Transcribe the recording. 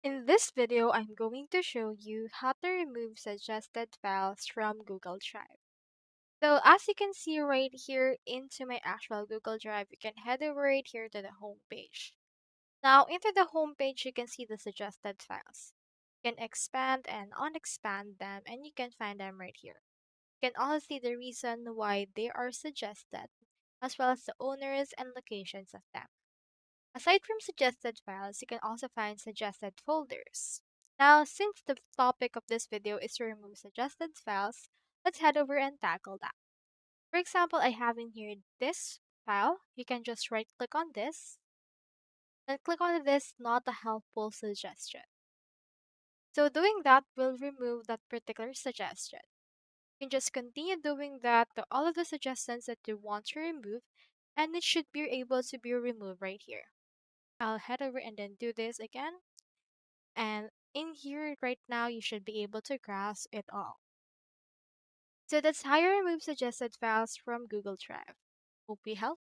In this video, I'm going to show you how to remove suggested files from Google Drive. So as you can see right here into my actual Google Drive, you can head over right here to the home page. Now into the home page, you can see the suggested files. You can expand and unexpand them and you can find them right here. You can also see the reason why they are suggested, as well as the owners and locations of them. Aside from suggested files, you can also find suggested folders. Now, since the topic of this video is to remove suggested files, let's head over and tackle that. For example, I have in here this file. You can just right click on this and click on this not a helpful suggestion. So doing that will remove that particular suggestion. You can just continue doing that to all of the suggestions that you want to remove and it should be able to be removed right here. I'll head over and then do this again. And in here right now, you should be able to grasp it all. So that's how you remove suggested files from Google Drive. Hope we helped.